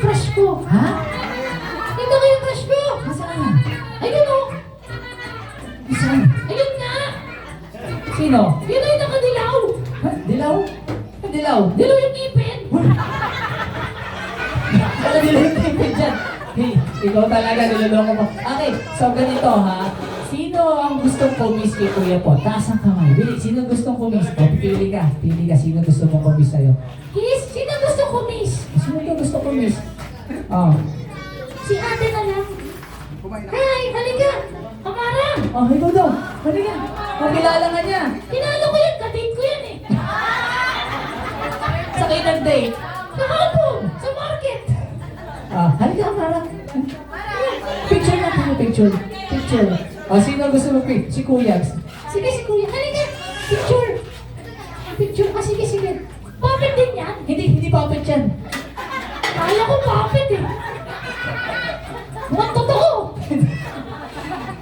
crush ko. Ha? Ito ko yung crush ko. Nasaan? Ayun o. Saan? Ayun nga. Sino? Yun ay nakadilaw. Ha? Dilaw? Ha, dilaw? Dilaw yung ngipin. Wala dilaw yung tipid dyan. Hey, ikaw talaga, niloloko mo. Okay, so ganito ha. Sino ang gustong kumis kay Kuya Po? Taas ang kamay. Wait, sino gustong kumis? O, pili ka. Pili ka. Sino gusto mong kumis sa'yo? Kiss, sino gusto ko miss? Sino to gusto kumis? Oh. Si ate na lang. Hi, halika. Kamarang. Oh, ikaw daw. Halika. Makilala nga niya. Kinalo ko yan, kadate ko yan eh. Sa kayo nag-date. Kahapon, sa market. Ah, halika, parang. Picture na tayo, picture. Picture. Oh, sino gusto mo pic? Si Kuya. Sige, si kuya, halika. Picture. Picture ka, sige, sige. Puppet din yan. Hindi puppet yan. Kala ko puppet eh. Mukhang totoo.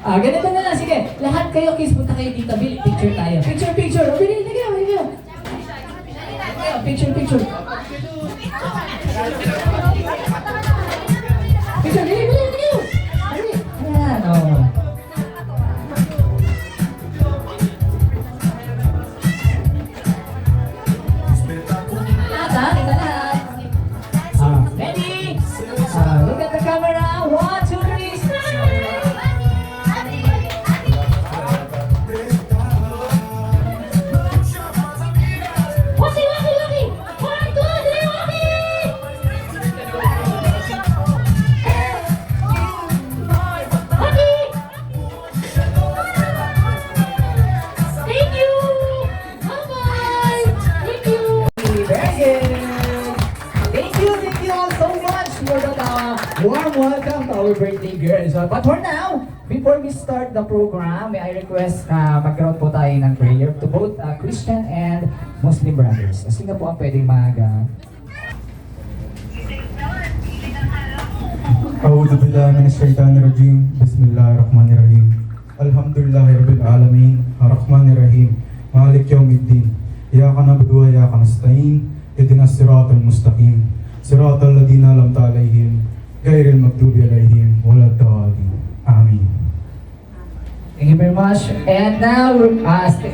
Ah, ganito na lang. Sige, lahat kayo, kiss, punta kayo dito. Bili, picture tayo. Picture. O, bili, halika. Picture. Picture, bili. Ayan, oh. Ready? Look at the camera. 1, 2, 3, smile! Waki, waki. 1, 2, 3, waki. Waki. Thank you. Bye-bye. Thank you. Very good. Thank you all so much for that warm welcome to our birthday girl. So, but for now, before we start the program, may I request na magkaroon po tayo ng prayer to both Christian and Muslim brothers. Sino po ang pwedeng أعوذ بالله من الشيطان الرجيم بسم الله الرحمن الرحيم الحمد لله رب العالمين الرحمن الرحيم مالك يوم الدين إياك نعبد وإياك نستعين اهدنا الصراط المستقيم صراط الذين أنعمت عليهم غير المغضوب عليهم ولا الضالين آمين. Thank you very much. And now,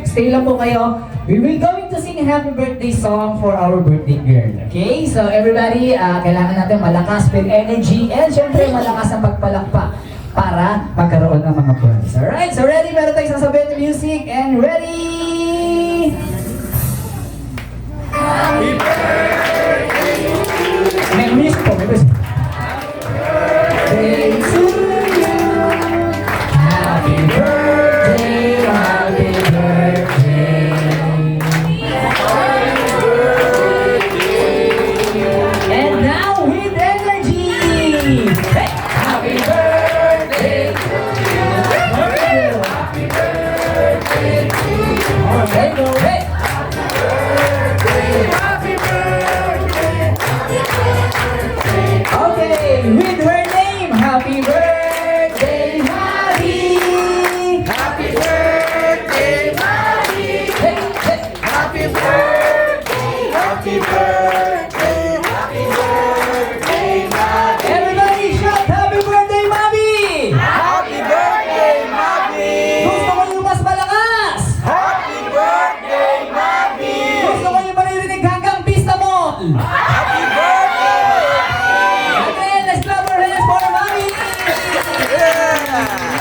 stay lang po kayo. We will going to sing a happy birthday song for our birthday girl. Okay? So everybody, kailangan natin malakas with energy and syempre malakas ang pagpalakpak para magkaroon ng mga prize. Alright? So ready? Meron tayong sasabihin ng music and ready? Happy birthday! May music po. May music. Birthday to you. Happy birthday, happy birthday. And now with energy. Hey, happy birthday to you. Happy birthday to you. Okay, go ahead. Okay, with her name, happy birthday, Maddie! Happy birthday, Maddie! Hey, hey. Happy birthday, happy birthday, happy birthday, Maddie! Everybody shout happy birthday, Mami! Happy birthday, Maddie! Gusto ko yung mas malakas! Happy birthday, Maddie! Gusto ko yung maririnig hanggang pista mo! Happy birthday! Again, let's clap our hands for Mami!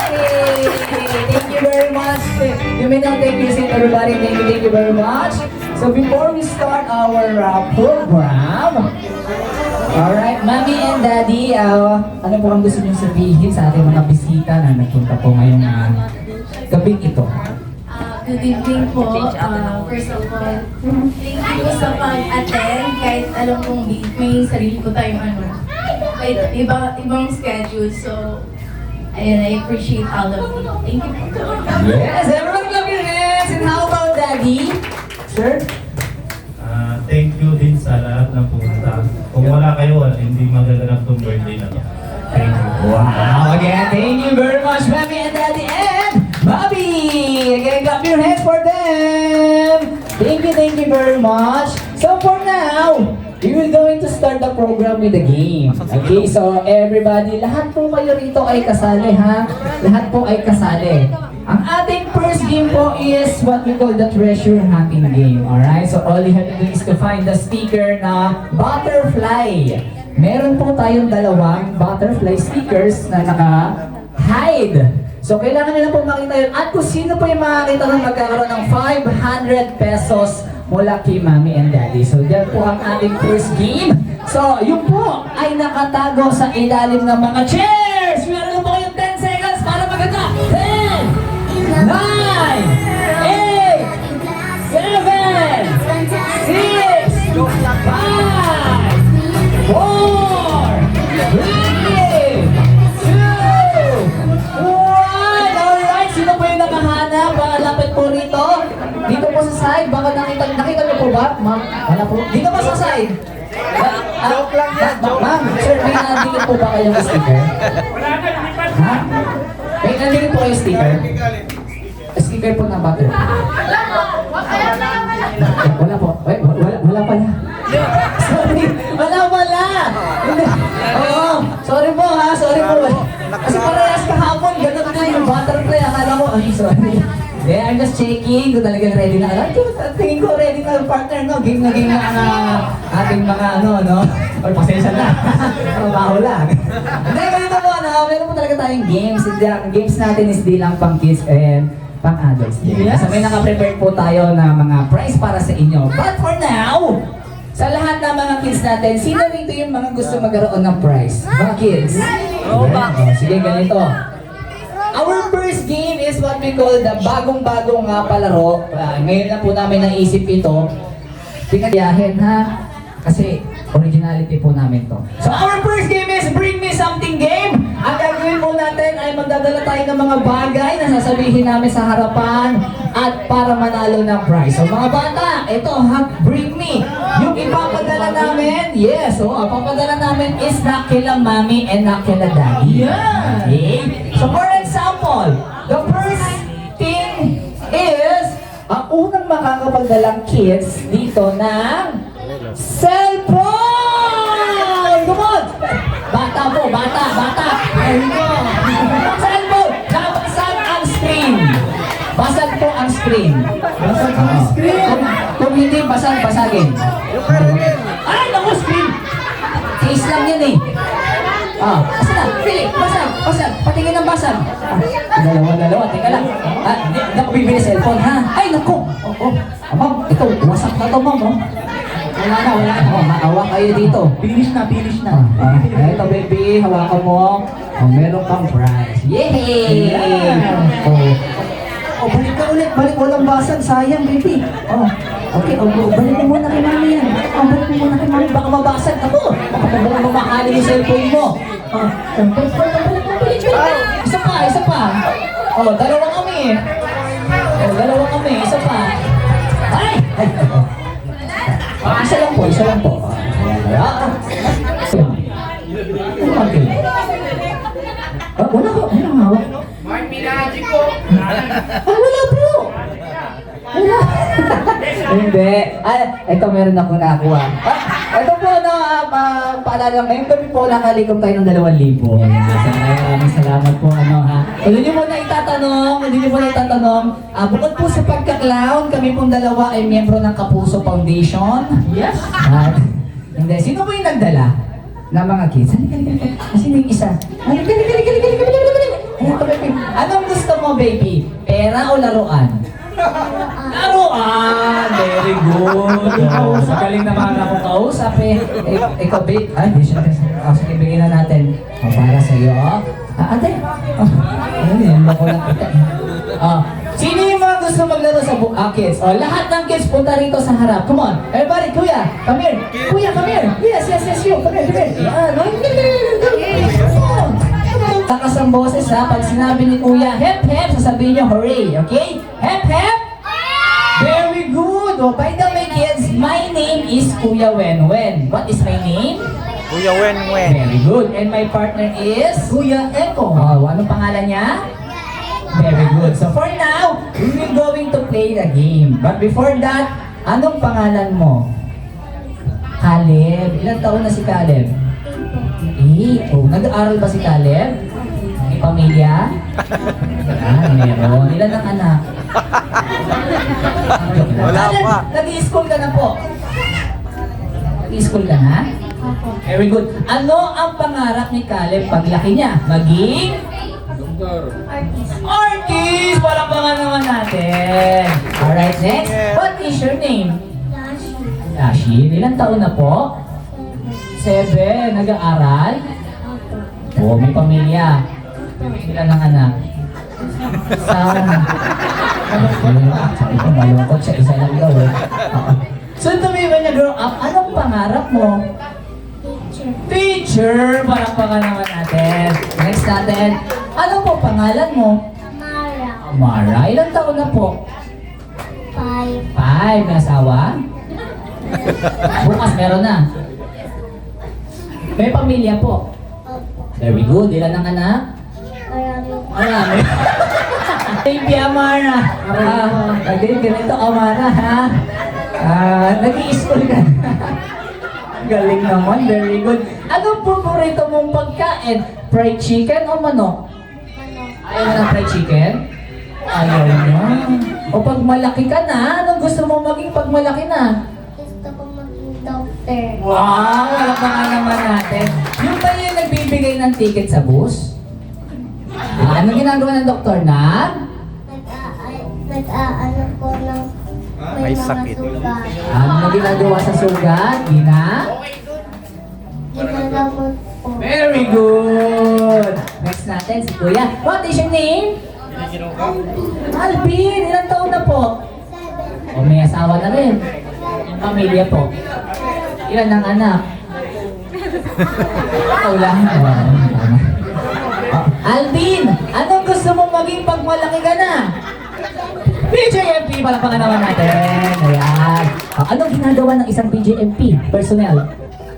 Hey, thank you very much. You may now take your seat, everybody. Thank you very much. So before we start our program, alright, Mami and Daddy, ano po ang gusto niyo sabihin sa ating mga bisita na nagpunta po ngayong gabing ito? Good evening po. First of all, thank you po sa pag-attend kahit alam kong may sarili ko tayong may ibang schedule. So, ayun, I appreciate all of you. Thank you po. Yes, everyone clap your hands. And how about Daddy? Sir? Thank you din sa lahat ng pumunta. Kung wala kayo, hindi magaganap tong birthday na to. Thank you. Wow, again, thank you very much, Mami and Daddy and Bobby. Again, clap your hands for them. Thank you very much. So for now, we will going to start the program with the game. Okay, so everybody, lahat po kayo rito ay kasali ha. Lahat po ay kasali. Ang ating first game po is what we call the treasure hunting game. Alright, so all you have to do is to find the sticker na butterfly. Meron po tayong dalawang butterfly stickers na naka-hide. So kailangan nyo na po makita yun. At kung sino po yung makakita ng magkakaroon ng 500 pesos mula kay Mommy and Daddy. So yan po ang ating first game. So yun po ay nakatago sa ilalim ng mga chairs. Meron po kayong 10 seconds para maganda. 10, 9, 8, 7, 6, 5, 4, 3, 2, 1. Alright, sino po yung nakahanap? Lapit po rito. Dito po sa side. Baka nakita niyo po ba? Ma'am, wala po. Dito po sa side. Joke lang yan, joke. Ma'am, sir, may nandito po ba kayong sticker? Ha? May nandito po kayong sticker? Sticker po ng butterfly. Wala po. Wala pala. Sorry. Wala pala. Oo. Sorry po ha. Sorry po. Kasi parehas kahapon. Ganun na yung butterfly. Akala ko. Ay, sorry. Yeah, I'm just checking kung talagang ready na. Tingin ko ready na yung partner, no? Game na ang ating mga no? Or pasensya na. Trabaho lang. Hindi, ganito po, no? Meron po talaga tayong games. Ang games natin is di lang pang kids and pang adults. Yes. So may naka-prepare po tayo na mga prize para sa inyo. But for now, sa lahat ng mga kids natin, sino rito yung mga gusto magkaroon ng prize? Mga kids? Sige, ganito. Our first game is what we call the bagong-bagong palaro. Ngayon na po namin naisip ito. Pinagyahin ha. Kasi originality po namin to. So our first game is Bring Me Something Game. Ang gagawin po natin ay magdadala tayo ng mga bagay na sasabihin namin sa harapan at para manalo ng prize. So mga bata, ito ha, Bring Me. Yung ipapadala namin, yes, so ang papadala namin is na kila Mommy and na kila Daddy. Yeah. Okay? So for example, the first thing is ang unang makakapagdalang kids dito ng cellphone! Come on! Bata po, bata! Ayun po! Cellphone! Nabasag ang screen! Basag po ang screen. Basag ang screen. Kung hindi basag, basagin. Ay, naku, screen! Case lang yan eh. Asa na? Pili! Basag! Patingin ng basag. Dalawa. Teka lang. Hindi ako bibili cellphone, ha? Ay, naku! Ma'am, ito, wasak na to, ma'am. Wala na. Maawa kayo dito. Finish na. Ito, baby. Hawakan mo. Meron kang prize. Yay! Balik ka ulit. Walang basag. Sayang, baby. Okay, balik mo muna kay Mami yan. Balik mo muna kay Mami. Baka mabasag ako. Baka mamakali yung cellphone mo. Balik. Isa pa. Dalawa kami. Isa pa. Ay! Isa lang po. Okay. Wala hawak. May minaji ko. Wala po. Wala. Hindi. Ito meron ako nakuha. Ito po, paalala lang, ngayong gabi po nakalikom tayo ng 2,000. Maraming salamat po, ha. Hindi nyo muna itatanong, bukod po sa pagka-clown, kami pong dalawa ay miyembro ng Kapuso Foundation. Yes. Hindi, sino po yung nagdala ng mga kids? Halika. Sino yung isa? Halika. Anong gusto mo, baby? Pera o laruan? Laruan! Very good! Galing naman ako kausap eh. Ikaw, babe. Hindi siya. Sige, bigyan na natin. Para sa'yo. Ate. Ayun, loko lang kita. Sino yung mga gusto maglaro sa kids? Lahat ng kids punta rito sa harap. Come on. Everybody, kuya. Come here. Kuya, come here. Yes, you. Come here. Come on. Takas ang boses ha. Pag sinabi ni kuya, hep, sasabihin niyo, hooray. Okay? Hep. Very good. By the way, kids, my name is Kuya Wenwen. What is my name? Kuya Wen. Very good. And my partner is? Kuya Eko. Anong pangalan niya? Very good. So for now, we will going to play the game. But before that, anong pangalan mo? Caleb. Ilang taon na si Caleb? 8. Oh, nag-aaral ba si Caleb? May pamilya? Meron. Ilan ang anak? Wala Caleb, pa. nag-i-school ka na po. Nag-i-school ka na? Very good. Ano ang pangarap ni Caleb paglaki niya? Maging? Artist! Palakpakan naman natin. Alright, next. What is your name? Lashin. Ilang taon na po? 7. Nag-aaral? Oo, may pamilya. Ilan ang anak? Sana. Sabi ko, malungkot siya. Isa lang daw eh. Oo. So, when you grow up, anong pangarap mo? Teacher! Palakpakan naman natin. Next natin. Ano po pangalan mo? Amara. Ilang taon na po? 5. May asawa? Bukas meron na. May pamilya po? Very good. Ilan ang anak? Marami. Thank you, Amara. Ganito, Amara, ha? Nag-i-school ka na. Galing naman. Very good. Anong paborito mong pagkain? Fried chicken o manok? Ayaw mo ng fried chicken? Ayaw mo. O pag malaki ka na, anong gusto mo maging pag malaki na? Gusto ko maging doctor. Wow! Alam ka naman natin. Yung ba yung nagbibigay ng ticket sa bus? Anong ginagawa ng doktor na? Nag-aano ko ng May sakit. sugat. Ano ginagawa sa sugat? Ginagamot ko. Very good! Next natin si Kuya. What is your name? Alvin! Ilang taon na po? 7. O may asawa na rin. Pamilya po. Ilan ang anak? Ikaw lang. Alvin! Anong gusto mong maging pag malaki ka na? BJMP! Palakpakan naman natin. Ayan. Anong ginagawa ng isang BJMP personnel?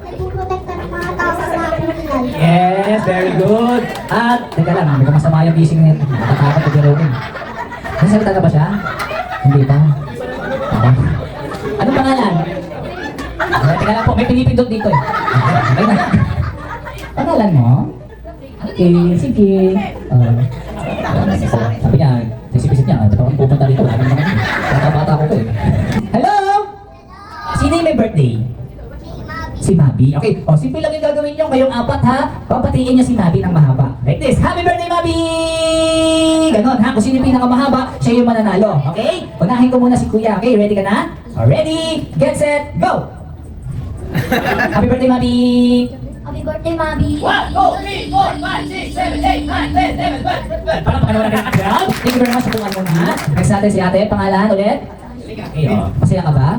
Nagpuprotekta ng mga tao sa kriminal. Yes, very good. At, teka lang, may masama yung gising nito. Nakatakot ito rin. Nasalita na ba siya? Hindi pa. Anong pangalan? Teka lang po, may pinipindot dito eh. Okay na. Pangalan mo? Okay, sige. Sabi niya, isip-isip niya, parang pupunta dito. Bata-bata ko to eh. Hello? Sino yung may birthday? Si Mabi. Okay, o simple lang yung gagawin nyo. Kayong apat ha, papatiin nyo si Mabi ng mahaba. Like this. Happy birthday, Mabi! Ganon ha, kung sino yung pinakamahaba, siya yung mananalo. Okay? Unahin ko muna si Kuya. Okay, ready ka na? Ready, get set, go! Happy birthday, Mabi! Happy birthday, Mabi! 1, 2, 3, 4, 5, 6, 7, 8, 9, 10, 11, 12. Parang pakalawa natin ang crowd. Thank you very much sa tungan mo na. Next natin si ate, pangalan ulit. Okay, o. Masaya ka ba?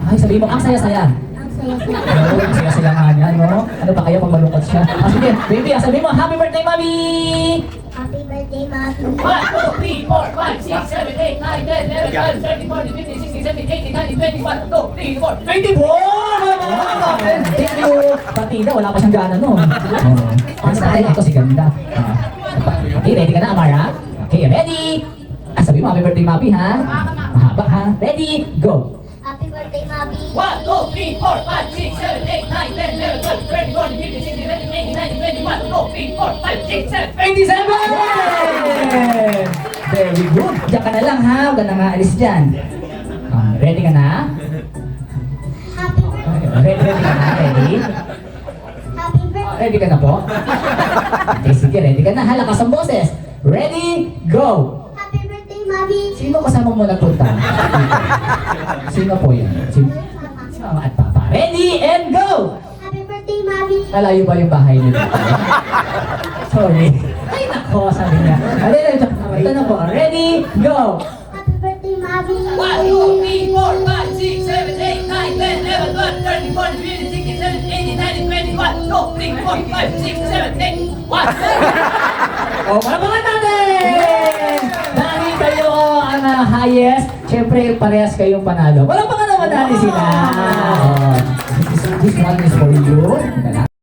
Ay, sabihin mo, ang saya-saya. Ang saya-saya. Oo, saya-saya nga niya, no? Ano pa kayo pag malungkot siya? Sige, baby, sabihin mo, happy birthday, Mami! Happy birthday, Mabi! 1, 2, 3, 4, 5, 6, 7, 8, 9, 10, 11, 12, 13, 14, 15, 16, 17, 18, 19, 20, 21, 22, 24! 24! Thank you! Partida, wala pa siyang gana, no? Oo. Next natin, ito si Ganda. Okay, ready ka na, Amara? Okay, ready? Sabi mo, happy birthday, Mabi, ha? Mahaba, ha? Ready? Go! Happy birthday, Mabi! 1, 2, 3, 4, 5, 6, 7, 8, 9, 10, 11, 12, 13, 14, 15, 16, 17, 18, 19, 20, 21, 2, 3, 4, 5, 6, 7, 27! Very good! Diyan ka na lang ha, huwag ka na nga alis dyan. Ready ka na? Happy birthday! Ready ka na? Ready? Happy birthday! Ready ka na po? Okay, sige, ready ka na ha, lakas ang boses. Ready, go! Happy birthday, Mabi! Sino kasama mo nagpunta? Sino po yan? Sino? Mama at Papa. Ready and go! Happy birthday, Mabi! Malayo ba yung bahay nila? Sorry. Ay, nako, sabi niya. Ito na po. Ready, go! Happy birthday, Mabi! 1, 2, 3, 4, 5, 6, 7, 8, 9, 10, 11, 12, 13, 14, 15, 16, 17, 18, 19, 20, 21, 2, 3, 4, 5, 6, 7, 8, 1. O, malabangan natin! Dahil kayo ang highest, syempre parehas kayong panalo. Malabangan naman natin sila. This one is for you.